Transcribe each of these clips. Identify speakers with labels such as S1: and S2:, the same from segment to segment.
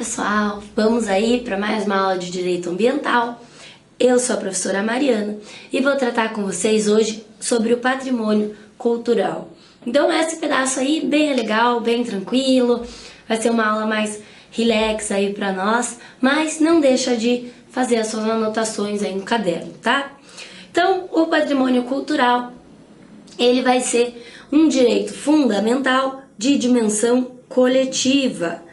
S1: pessoal, vamos aí para mais uma aula de Direito Ambiental. Eu sou a professora Mariana e vou tratar com vocês hoje sobre o patrimônio cultural. Então esse pedaço aí bem legal, bem tranquilo, vai ser uma aula mais relax aí para nós, mas não deixa de fazer as suas anotações aí no caderno, tá? Então o patrimônio cultural, ele vai ser um direito fundamental de dimensão coletiva,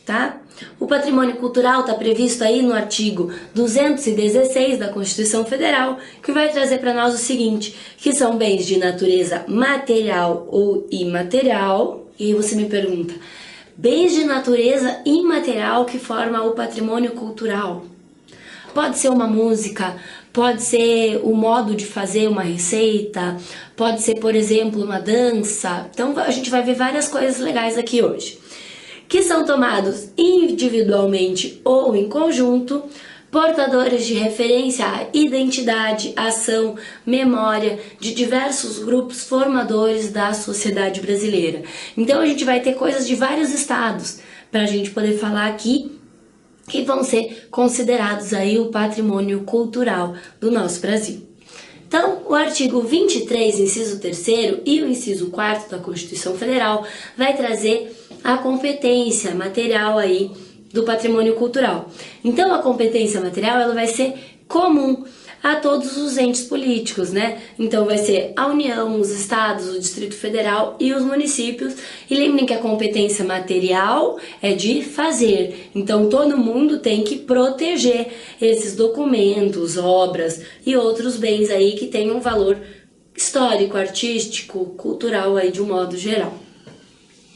S1: tá? O patrimônio cultural está previsto aí no artigo 216 da Constituição Federal, que vai trazer para nós o seguinte, que são bens de natureza material ou imaterial. E aí você me pergunta, bens de natureza imaterial que formam o patrimônio cultural? Pode ser uma música, pode ser o modo de fazer uma receita, pode ser, por exemplo, uma dança. Então a gente vai ver várias coisas legais aqui hoje, que são tomados individualmente ou em conjunto, portadores de referência à identidade, ação, memória de diversos grupos formadores da sociedade brasileira. Então a gente vai ter coisas de vários estados para a gente poder falar aqui, que vão ser considerados aí o patrimônio cultural do nosso Brasil. Então, o artigo 23, inciso 3º e o inciso 4º da Constituição Federal vai trazer a competência material aí do patrimônio cultural. Então, a competência material ela vai ser comum a todos os entes políticos, né? Então vai ser a União, os estados, o Distrito Federal e os municípios. E lembrem que a competência material é de fazer. Então todo mundo tem que proteger esses documentos, obras e outros bens aí que têm um valor histórico, artístico, cultural aí de um modo geral.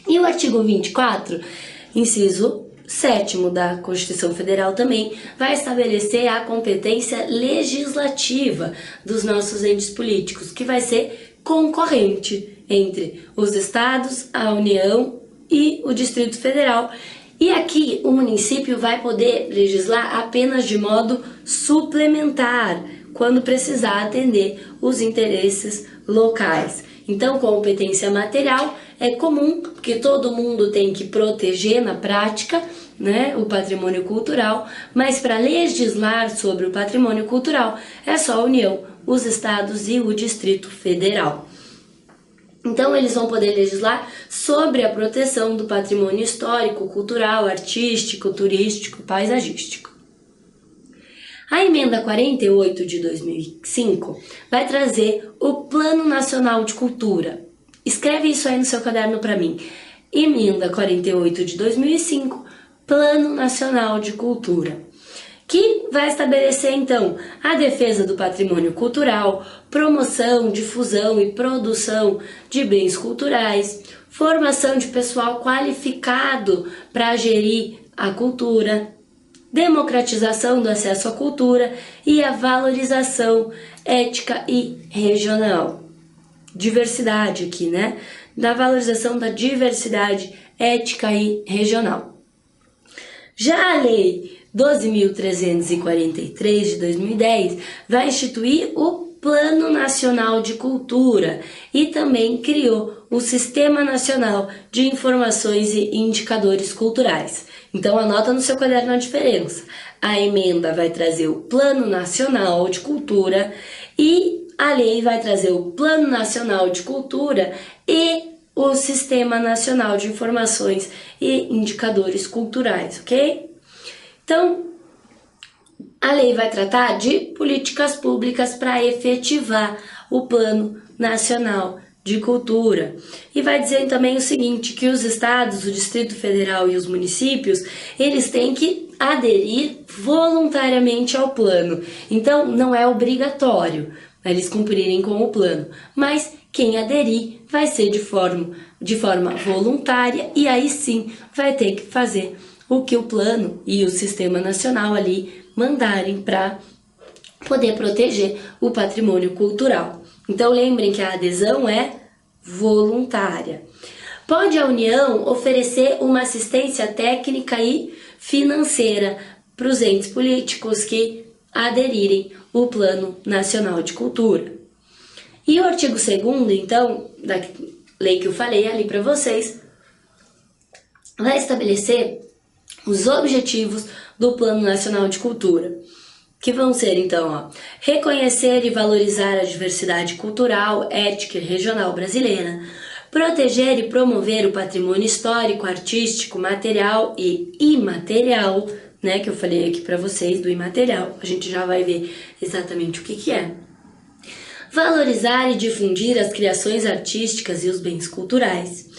S1: E o artigo 24, inciso 7º da Constituição Federal também vai estabelecer a competência legislativa dos nossos entes políticos, que vai ser concorrente entre os estados, a União e o Distrito Federal. E aqui o município vai poder legislar apenas de modo suplementar, quando precisar atender os interesses locais. Então, competência material é comum, porque todo mundo tem que proteger na prática, né, o patrimônio cultural, mas para legislar sobre o patrimônio cultural é só a União, os estados e o Distrito Federal. Então, eles vão poder legislar sobre a proteção do patrimônio histórico, cultural, artístico, turístico, paisagístico. A emenda 48 de 2005 vai trazer o Plano Nacional de Cultura. Escreve isso aí no seu caderno para mim. Emenda 48 de 2005, Plano Nacional de Cultura, que vai estabelecer então a defesa do patrimônio cultural, promoção, difusão e produção de bens culturais, formação de pessoal qualificado para gerir a cultura, democratização do acesso à cultura e a valorização ética e regional. Diversidade aqui, né? Da valorização da diversidade ética e regional. Já a Lei 12.343 de 2010 vai instituir o Plano Nacional de Cultura e também criou o Sistema Nacional de Informações e Indicadores Culturais. Então anota no seu caderno a diferença. A emenda vai trazer o Plano Nacional de Cultura e a lei vai trazer o Plano Nacional de Cultura e o Sistema Nacional de Informações e Indicadores Culturais, ok? Então, a lei vai tratar de políticas públicas para efetivar o Plano Nacional de Cultura. E vai dizer também o seguinte, que os estados, o Distrito Federal e os municípios, eles têm que aderir voluntariamente ao plano. Então, não é obrigatório eles cumprirem com o plano, mas quem aderir vai ser de forma voluntária e aí sim vai ter que fazer o que o plano e o Sistema Nacional ali mandarem para poder proteger o patrimônio cultural. Então lembrem que a adesão é voluntária. Pode a União oferecer uma assistência técnica e financeira para os entes políticos que aderirem ao Plano Nacional de Cultura. E o artigo 2º, então, da lei que eu falei ali para vocês, vai estabelecer os objetivos do Plano Nacional de Cultura, que vão ser, então, reconhecer e valorizar a diversidade cultural, étnica e regional brasileira, proteger e promover o patrimônio histórico, artístico, material e imaterial, né, que eu falei aqui para vocês do imaterial, a gente já vai ver exatamente o que é. Valorizar e difundir as criações artísticas e os bens culturais,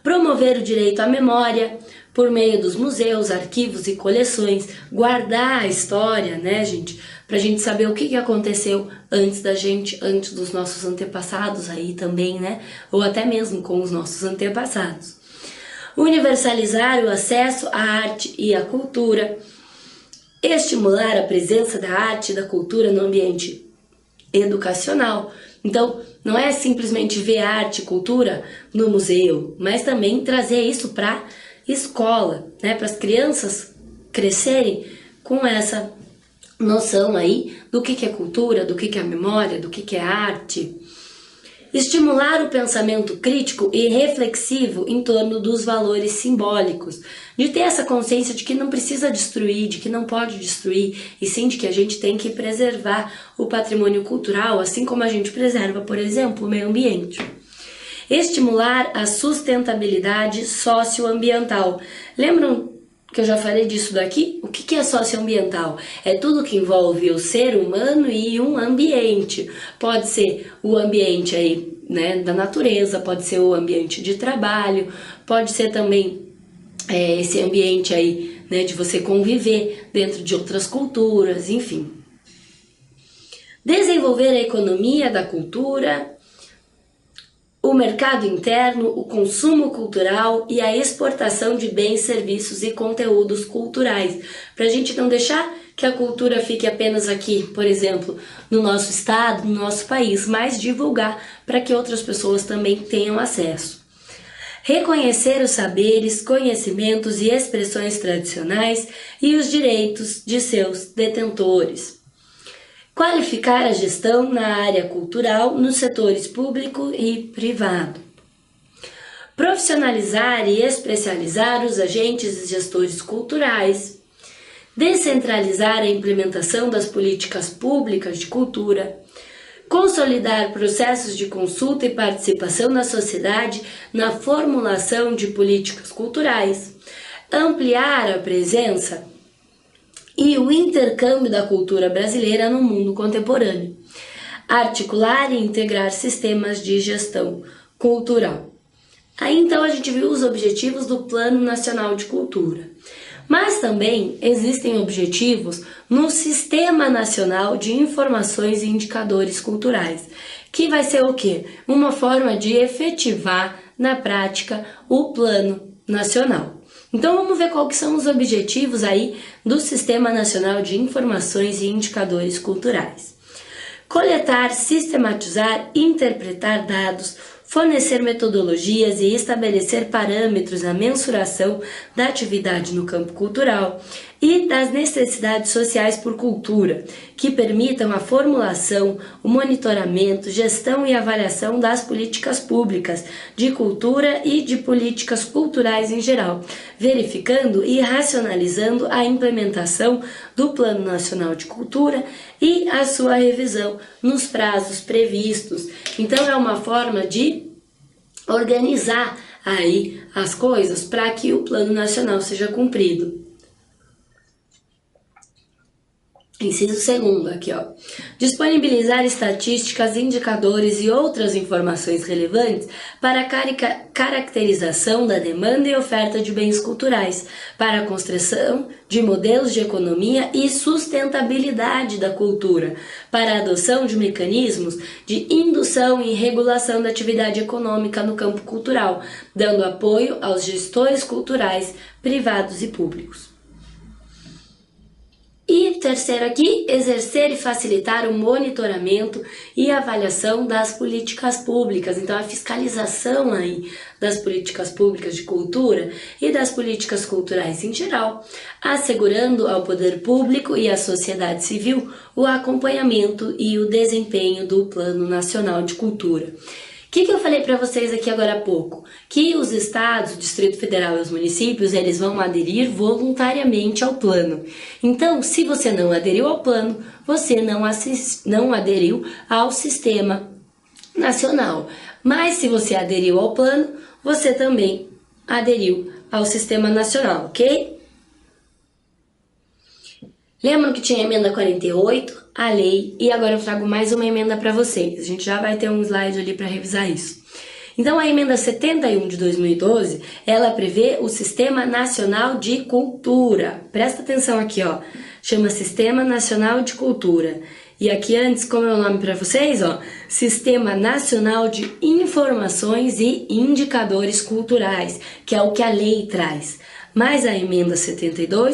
S1: promover o direito à memória, por meio dos museus, arquivos e coleções, guardar a história, né, gente? Pra gente saber o que aconteceu antes da gente, antes dos nossos antepassados aí também, né? Ou até mesmo com os nossos antepassados. Universalizar o acesso à arte e à cultura. Estimular a presença da arte e da cultura no ambiente educacional. Então, não é simplesmente ver arte e cultura no museu, mas também trazer isso para escola, né, para as crianças crescerem com essa noção aí do que é cultura, do que é memória, do que é arte. Estimular o pensamento crítico e reflexivo em torno dos valores simbólicos, de ter essa consciência de que não precisa destruir, de que não pode destruir, e sim de que a gente tem que preservar o patrimônio cultural, assim como a gente preserva, por exemplo, o meio ambiente. Estimular a sustentabilidade socioambiental. Lembram que eu já falei disso daqui? O que é socioambiental? É tudo que envolve o ser humano e um ambiente. Pode ser o ambiente aí, né, da natureza, pode ser o ambiente de trabalho, pode ser também esse ambiente aí, né, de você conviver dentro de outras culturas, enfim. Desenvolver a economia da cultura, o mercado interno, o consumo cultural e a exportação de bens, serviços e conteúdos culturais, para a gente não deixar que a cultura fique apenas aqui, por exemplo, no nosso estado, no nosso país, mas divulgar para que outras pessoas também tenham acesso. Reconhecer os saberes, conhecimentos e expressões tradicionais e os direitos de seus detentores. Qualificar a gestão na área cultural nos setores público e privado. Profissionalizar e especializar os agentes e gestores culturais. Descentralizar a implementação das políticas públicas de cultura. Consolidar processos de consulta e participação da sociedade na formulação de políticas culturais. Ampliar a presença e o intercâmbio da cultura brasileira no mundo contemporâneo. Articular e integrar sistemas de gestão cultural. Aí então a gente viu os objetivos do Plano Nacional de Cultura. Mas também existem objetivos no Sistema Nacional de Informações e Indicadores Culturais, que vai ser o quê? Uma forma de efetivar na prática o Plano Nacional. Então vamos ver quais são os objetivos aí do Sistema Nacional de Informações e Indicadores Culturais. Coletar, sistematizar, interpretar dados, fornecer metodologias e estabelecer parâmetros na mensuração da atividade no campo cultural e das necessidades sociais por cultura, que permitam a formulação, o monitoramento, gestão e avaliação das políticas públicas de cultura e de políticas culturais em geral, verificando e racionalizando a implementação do Plano Nacional de Cultura e a sua revisão nos prazos previstos. Então é uma forma de organizar aí as coisas para que o Plano Nacional seja cumprido. Inciso segundo aqui, ó. Disponibilizar estatísticas, indicadores e outras informações relevantes para a caracterização da demanda e oferta de bens culturais, para a construção de modelos de economia e sustentabilidade da cultura, para a adoção de mecanismos de indução e regulação da atividade econômica no campo cultural, dando apoio aos gestores culturais privados e públicos. E terceiro aqui, exercer e facilitar o monitoramento e avaliação das políticas públicas. Então, a fiscalização aí das políticas públicas de cultura e das políticas culturais em geral, assegurando ao poder público e à sociedade civil o acompanhamento e o desempenho do Plano Nacional de Cultura, que eu falei para vocês aqui agora há pouco? Que os estados, o Distrito Federal e os municípios, eles vão aderir voluntariamente ao plano. Então, se você não aderiu ao plano, você não aderiu ao sistema nacional. Mas se você aderiu ao plano, você também aderiu ao sistema nacional, ok? Lembram que tinha a emenda 48, a lei, e agora eu trago mais uma emenda para vocês. A gente já vai ter um slide ali para revisar isso. Então, a emenda 71 de 2012, ela prevê o Sistema Nacional de Cultura. Presta atenção aqui, ó. Chama Sistema Nacional de Cultura. E aqui antes, como é o nome para vocês, ó, Sistema Nacional de Informações e Indicadores Culturais, que é o que a lei traz. Mas a emenda 71,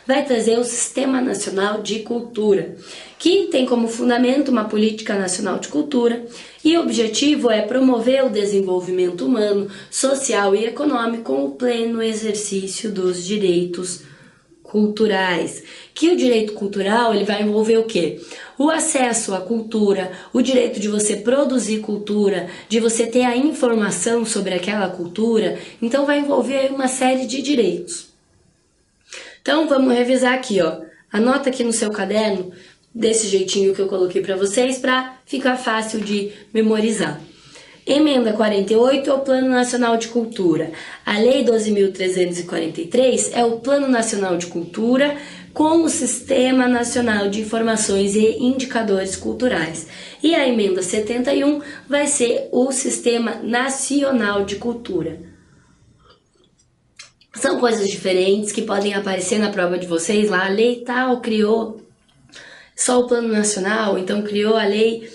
S1: vai trazer o Sistema Nacional de Cultura, que tem como fundamento uma política nacional de cultura e o objetivo é promover o desenvolvimento humano, social e econômico com o pleno exercício dos direitos culturais. Que o direito cultural ele vai envolver o quê? O acesso à cultura, o direito de você produzir cultura, de você ter a informação sobre aquela cultura, então vai envolver uma série de direitos. Então vamos revisar aqui, ó. Anota aqui no seu caderno, desse jeitinho que eu coloquei para vocês, para ficar fácil de memorizar. Emenda 48 é o Plano Nacional de Cultura. A Lei 12.343 é o Plano Nacional de Cultura com o Sistema Nacional de Informações e Indicadores Culturais. E a emenda 71 vai ser o Sistema Nacional de Cultura. São coisas diferentes que podem aparecer na prova de vocês lá. A lei tal criou só o Plano Nacional, então criou a lei,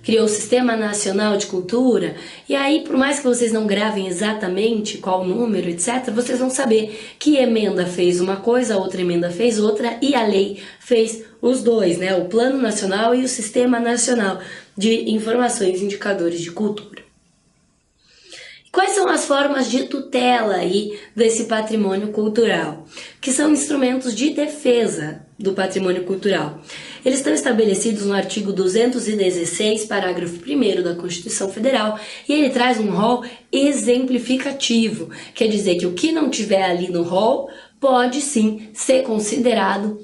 S1: criou o Sistema Nacional de Cultura, e aí, por mais que vocês não gravem exatamente qual número, etc., vocês vão saber que emenda fez uma coisa, a outra emenda fez outra, e a lei fez os dois, né? O Plano Nacional e o Sistema Nacional de Informações e Indicadores de Cultura. Quais são as formas de tutela aí desse patrimônio cultural? Que são instrumentos de defesa do patrimônio cultural. Eles estão estabelecidos no artigo 216, parágrafo 1º da Constituição Federal, e ele traz um rol exemplificativo. Quer dizer que o que não tiver ali no rol pode sim ser considerado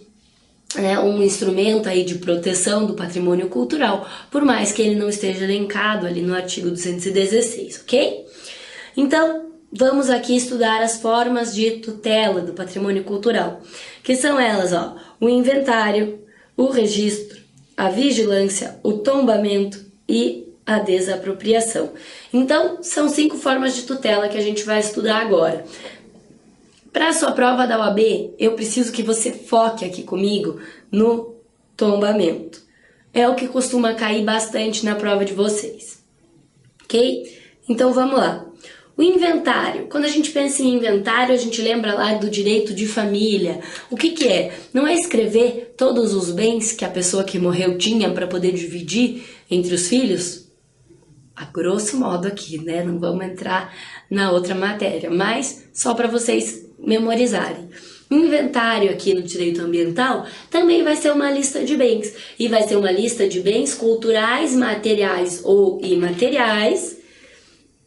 S1: um instrumento aí de proteção do patrimônio cultural, por mais que ele não esteja elencado ali no artigo 216, ok? Então, vamos aqui estudar as formas de tutela do patrimônio cultural, que são elas, ó, o inventário, o registro, a vigilância, o tombamento e a desapropriação. Então, são 5 formas de tutela que a gente vai estudar agora. Para a sua prova da OAB, eu preciso que você foque aqui comigo no tombamento. É o que costuma cair bastante na prova de vocês, ok? Então, vamos lá. O inventário. Quando a gente pensa em inventário, a gente lembra lá do direito de família. O que que é? Não é escrever todos os bens que a pessoa que morreu tinha para poder dividir entre os filhos? A grosso modo aqui, né? Não vamos entrar na outra matéria, mas só para vocês memorizarem. O inventário aqui no direito ambiental também vai ser uma lista de bens. E vai ser uma lista de bens culturais, materiais ou imateriais,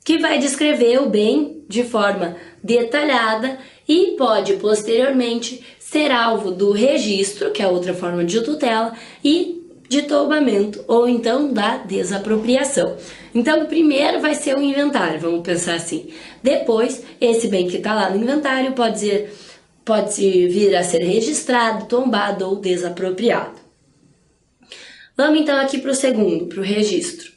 S1: que vai descrever o bem de forma detalhada e pode posteriormente ser alvo do registro, que é outra forma de tutela, e de tombamento ou então da desapropriação. Então, primeiro vai ser o inventário, vamos pensar assim. Depois, esse bem que está lá no inventário pode vir a ser registrado, tombado ou desapropriado. Vamos então aqui para o segundo, para o registro.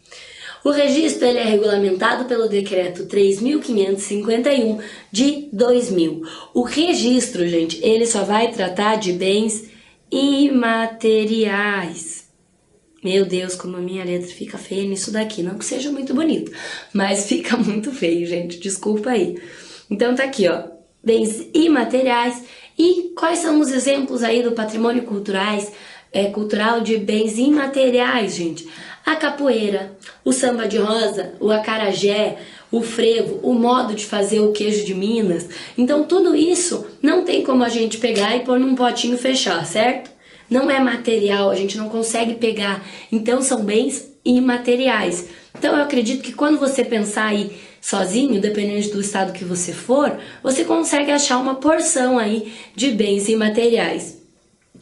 S1: O registro ele é regulamentado pelo Decreto 3.551 de 2000. O registro, gente, ele só vai tratar de bens imateriais. Meu Deus, como a minha letra fica feia nisso daqui. Não que seja muito bonito, mas fica muito feio, gente. Desculpa aí. Então tá aqui, ó. Bens imateriais. E quais são os exemplos aí do patrimônio cultural de bens imateriais, gente? A capoeira, o samba de rosa, o acarajé, o frevo, o modo de fazer o queijo de Minas. Então tudo isso não tem como a gente pegar e pôr num potinho e fechar, certo? Não é material, a gente não consegue pegar. Então são bens imateriais. Então eu acredito que quando você pensar aí sozinho, dependendo do estado que você for, você consegue achar uma porção aí de bens imateriais.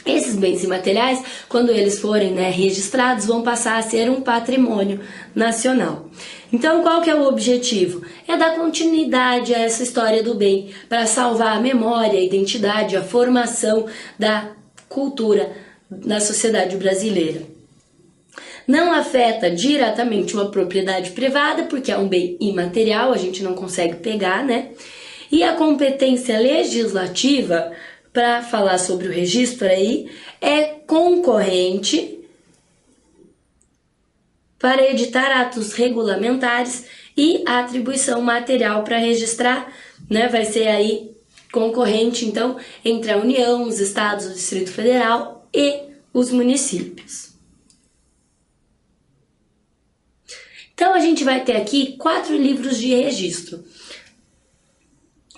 S1: Esses bens imateriais, quando eles forem, registrados, vão passar a ser um patrimônio nacional. Então, qual que é o objetivo? É dar continuidade a essa história do bem, para salvar a memória, a identidade, a formação da cultura da sociedade brasileira. Não afeta diretamente uma propriedade privada, porque é um bem imaterial, a gente não consegue pegar, né? E a competência legislativa, para falar sobre o registro aí, é concorrente para editar atos regulamentares e a atribuição material para registrar, né? Vai ser aí concorrente, então, entre a União, os estados, o Distrito Federal e os municípios. Então, a gente vai ter aqui 4 livros de registro,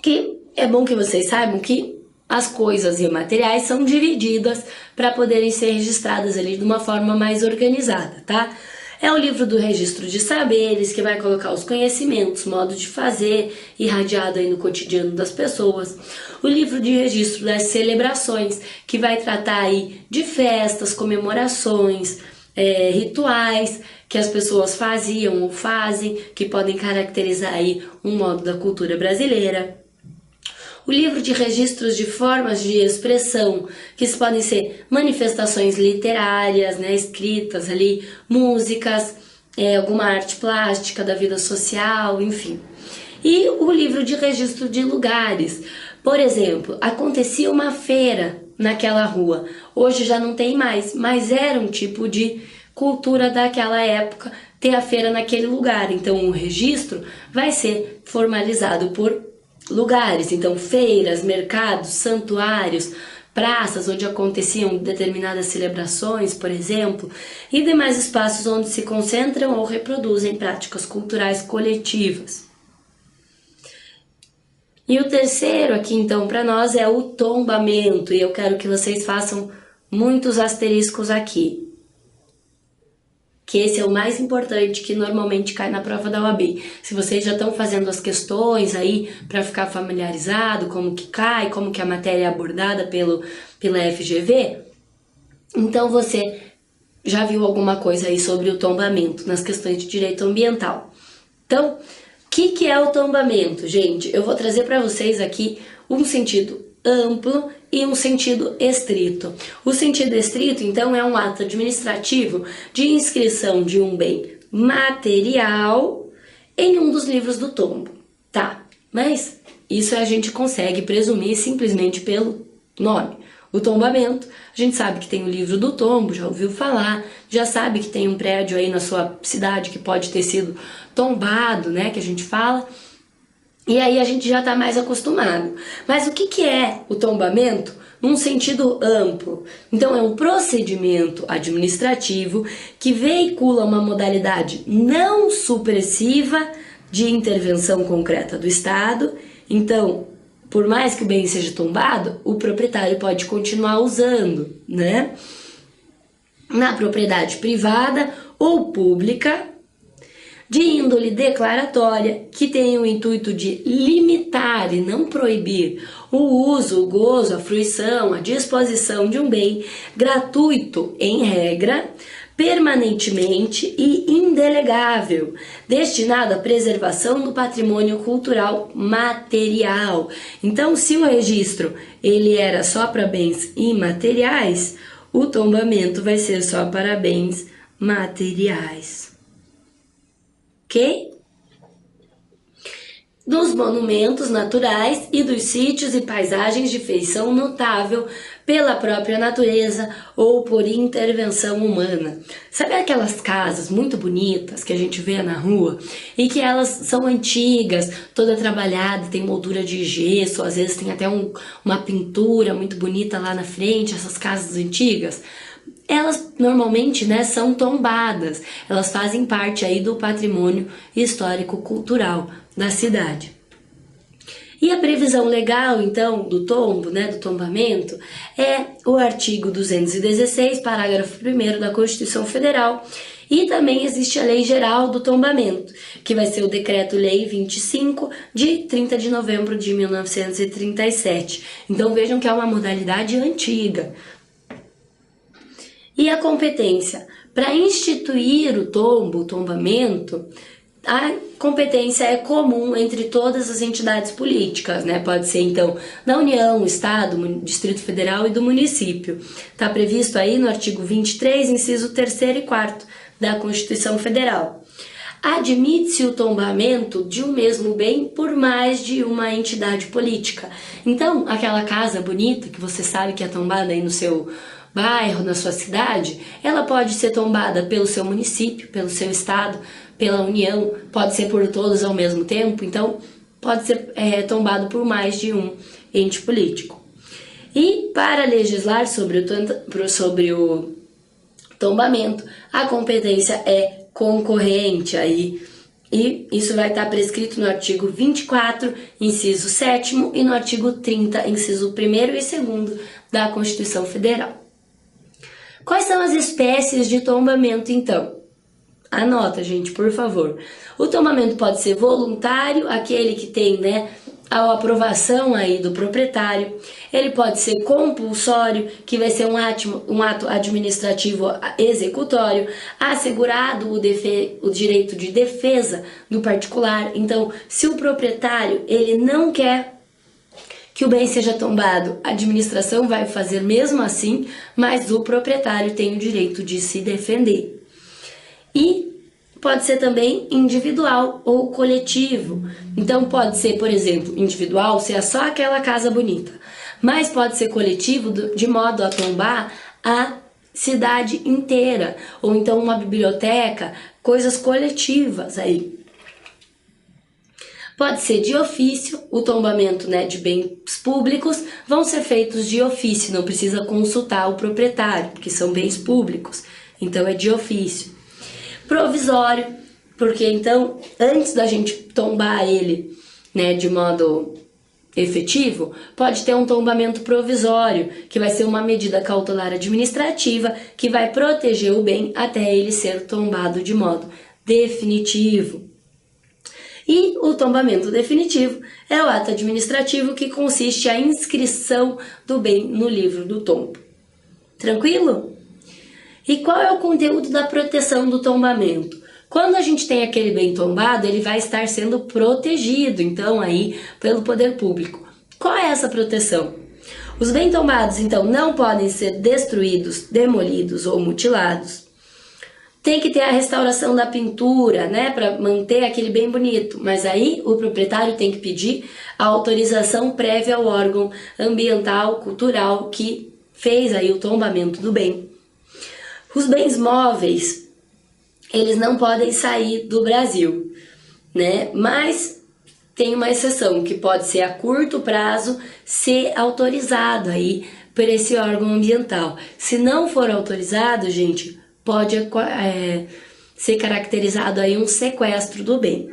S1: que é bom que vocês saibam que as coisas imateriais são divididas para poderem ser registradas ali de uma forma mais organizada, tá? É o livro do registro de saberes, que vai colocar os conhecimentos, modo de fazer, irradiado aí no cotidiano das pessoas. O livro de registro das celebrações, que vai tratar aí de festas, comemorações, rituais que as pessoas faziam ou fazem, que podem caracterizar aí um modo da cultura brasileira. O livro de registros de formas de expressão, que podem ser manifestações literárias, escritas ali, músicas, alguma arte plástica da vida social, enfim. E o livro de registro de lugares. Por exemplo, acontecia uma feira naquela rua, hoje já não tem mais, mas era um tipo de cultura daquela época ter a feira naquele lugar. Então o registro vai ser formalizado por lugares, então feiras, mercados, santuários, praças onde aconteciam determinadas celebrações, por exemplo, e demais espaços onde se concentram ou reproduzem práticas culturais coletivas. E o terceiro aqui então para nós é o tombamento, e eu quero que vocês façam muitos asteriscos aqui, que esse é o mais importante, que normalmente cai na prova da OAB. Se vocês já estão fazendo as questões aí para ficar familiarizado, como que cai, como que a matéria é abordada pela FGV, então você já viu alguma coisa aí sobre o tombamento nas questões de direito ambiental. Então, o que é o tombamento, gente? Eu vou trazer para vocês aqui um sentido amplo e um sentido estrito. O sentido estrito, então, é um ato administrativo de inscrição de um bem material em um dos livros do tombo, tá? Mas isso a gente consegue presumir simplesmente pelo nome. O tombamento, a gente sabe que tem o livro do tombo, já ouviu falar, já sabe que tem um prédio aí na sua cidade que pode ter sido tombado, que a gente fala. E aí a gente já está mais acostumado. Mas o que é o tombamento num sentido amplo? Então é um procedimento administrativo que veicula uma modalidade não supressiva de intervenção concreta do Estado. Então, por mais que o bem seja tombado, o proprietário pode continuar usando, Na propriedade privada ou pública, de índole declaratória, que tem o intuito de limitar e não proibir o uso, o gozo, a fruição, a disposição de um bem gratuito, em regra, permanentemente e indelegável, destinado à preservação do patrimônio cultural material. Então, se o registro ele era só para bens imateriais, o tombamento vai ser só para bens materiais. Ok? Dos monumentos naturais e dos sítios e paisagens de feição notável pela própria natureza ou por intervenção humana. Sabe aquelas casas muito bonitas que a gente vê na rua e que elas são antigas, toda trabalhada, tem moldura de gesso, às vezes tem até uma pintura muito bonita lá na frente, essas casas antigas? Elas normalmente são tombadas, elas fazem parte aí do patrimônio histórico-cultural da cidade. E a previsão legal, então, do tombo, do tombamento, é o artigo 216, parágrafo 1º da Constituição Federal, E também existe a Lei Geral do Tombamento, que vai ser o Decreto-Lei 25, de 30 de novembro de 1937. Então vejam que é uma modalidade antiga. E a competência? Para instituir o tombo, o tombamento, a competência é comum entre todas as entidades políticas, né? Pode ser, então, da União, Estado, Distrito Federal e do município. Está previsto aí no artigo 23, inciso 3º e 4º da Constituição Federal. Admite-se o tombamento de um mesmo bem por mais de uma entidade política. Então, aquela casa bonita que você sabe que é tombada aí no seu bairro, na sua cidade, ela pode ser tombada pelo seu município, pelo seu estado, pela União, pode ser por todos ao mesmo tempo, então pode ser tombado por mais de um ente político. E para legislar sobre o tombamento, a competência é concorrente aí, e isso vai estar prescrito no artigo 24, inciso 7º, e no artigo 30, inciso 1º e 2º da Constituição Federal. Quais são as espécies de tombamento, então? Anota, gente, por favor. O tombamento pode ser voluntário, aquele que tem, a aprovação aí do proprietário. Ele pode ser compulsório, que vai ser um ato administrativo executório, assegurado o direito de defesa do particular. Então, se o proprietário ele não quer que o bem seja tombado, a administração vai fazer mesmo assim, mas o proprietário tem o direito de se defender. E pode ser também individual ou coletivo. Então pode ser, por exemplo, individual, se é só aquela casa bonita, mas pode ser coletivo de modo a tombar a cidade inteira, ou então uma biblioteca, coisas coletivas aí. Pode ser de ofício, o tombamento de bens públicos vão ser feitos de ofício, não precisa consultar o proprietário, porque são bens públicos, então é de ofício. Provisório, porque então, antes da gente tombar ele de modo efetivo, pode ter um tombamento provisório, que vai ser uma medida cautelar administrativa que vai proteger o bem até ele ser tombado de modo definitivo. E o tombamento definitivo é o ato administrativo que consiste a inscrição do bem no livro do tombo. Tranquilo? E qual é o conteúdo da proteção do tombamento? Quando a gente tem aquele bem tombado, ele vai estar sendo protegido, então, aí, pelo poder público. Qual é essa proteção? Os bens tombados, então, não podem ser destruídos, demolidos ou mutilados. Tem que ter a restauração da pintura, para manter aquele bem bonito. Mas aí o proprietário tem que pedir a autorização prévia ao órgão ambiental, cultural que fez aí o tombamento do bem. Os bens móveis, eles não podem sair do Brasil, Mas tem uma exceção, que pode ser a curto prazo ser autorizado aí por esse órgão ambiental. Se não for autorizado, gente, pode ser caracterizado aí um sequestro do bem.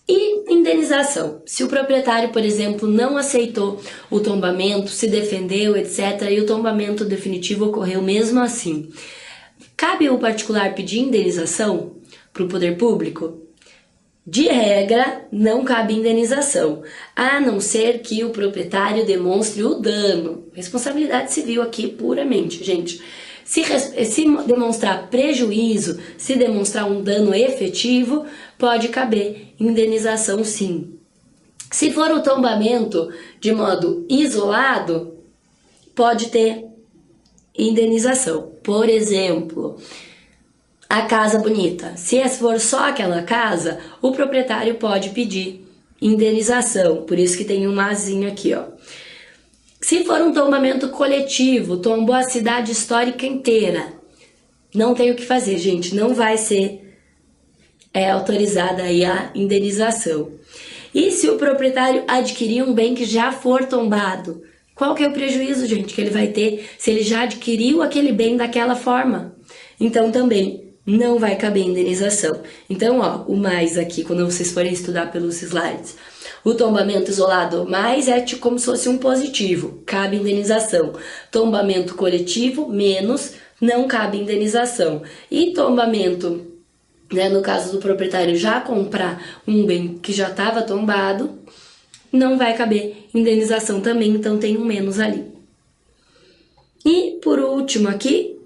S1: E indenização. Se o proprietário, por exemplo, não aceitou o tombamento, se defendeu, etc., e o tombamento definitivo ocorreu mesmo assim, cabe ao particular pedir indenização para o poder público? De regra, não cabe indenização, a não ser que o proprietário demonstre o dano. Responsabilidade civil aqui puramente, gente. Se demonstrar prejuízo, se demonstrar um dano efetivo, pode caber indenização sim. Se for o tombamento de modo isolado, pode ter indenização. Por exemplo, a casa bonita. Se for só aquela casa, o proprietário pode pedir indenização. Por isso que tem um mazinho aqui, ó. Se for um tombamento coletivo, tombou a cidade histórica inteira, não tem o que fazer, gente, não vai ser autorizada aí a indenização. E se o proprietário adquirir um bem que já for tombado, qual que é o prejuízo, gente, que ele vai ter se ele já adquiriu aquele bem daquela forma? Então também não vai caber indenização. Então, o mais aqui, quando vocês forem estudar pelos slides, o tombamento isolado mais é como se fosse um positivo, cabe indenização. Tombamento coletivo, menos, não cabe indenização. E tombamento, né, no caso do proprietário já comprar um bem que já estava tombado, não vai caber indenização também, então tem um menos ali. E por último aqui,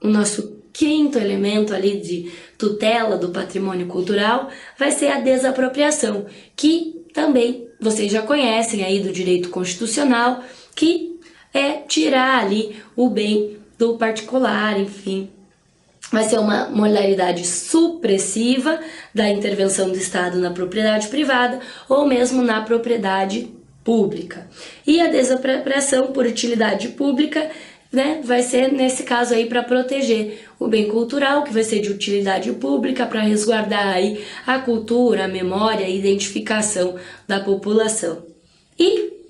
S1: o nosso quinto elemento ali de tutela do patrimônio cultural vai ser a desapropriação, que também vocês já conhecem aí do direito constitucional, que é tirar ali o bem do particular, enfim. Vai ser uma modalidade supressiva da intervenção do Estado na propriedade privada ou mesmo na propriedade pública. E a desapropriação por utilidade pública, né, vai ser nesse caso aí para proteger o bem cultural, que vai ser de utilidade pública, para resguardar aí a cultura, a memória, a identificação da população. E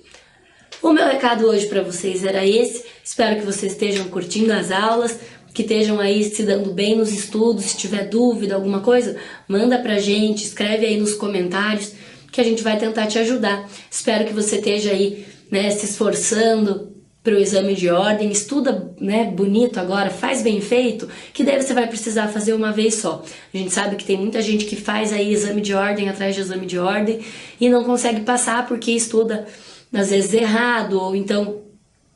S1: o meu recado hoje para vocês era esse. Espero que vocês estejam curtindo as aulas, que estejam aí se dando bem nos estudos. Se tiver dúvida, alguma coisa, manda pra gente, escreve aí nos comentários, que a gente vai tentar te ajudar. Espero que você esteja aí, né, se esforçando para o exame de ordem, estuda, né, bonito agora, faz bem feito, que daí você vai precisar fazer uma vez só. A gente sabe que tem muita gente que faz aí exame de ordem atrás de exame de ordem e não consegue passar porque estuda às vezes errado, ou então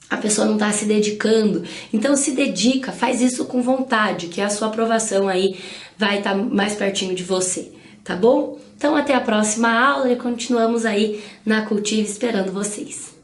S1: a pessoa não está se dedicando. Então se dedica, faz isso com vontade, que a sua aprovação aí vai estar mais pertinho de você, tá bom? Então até a próxima aula e continuamos aí na Cultive esperando vocês.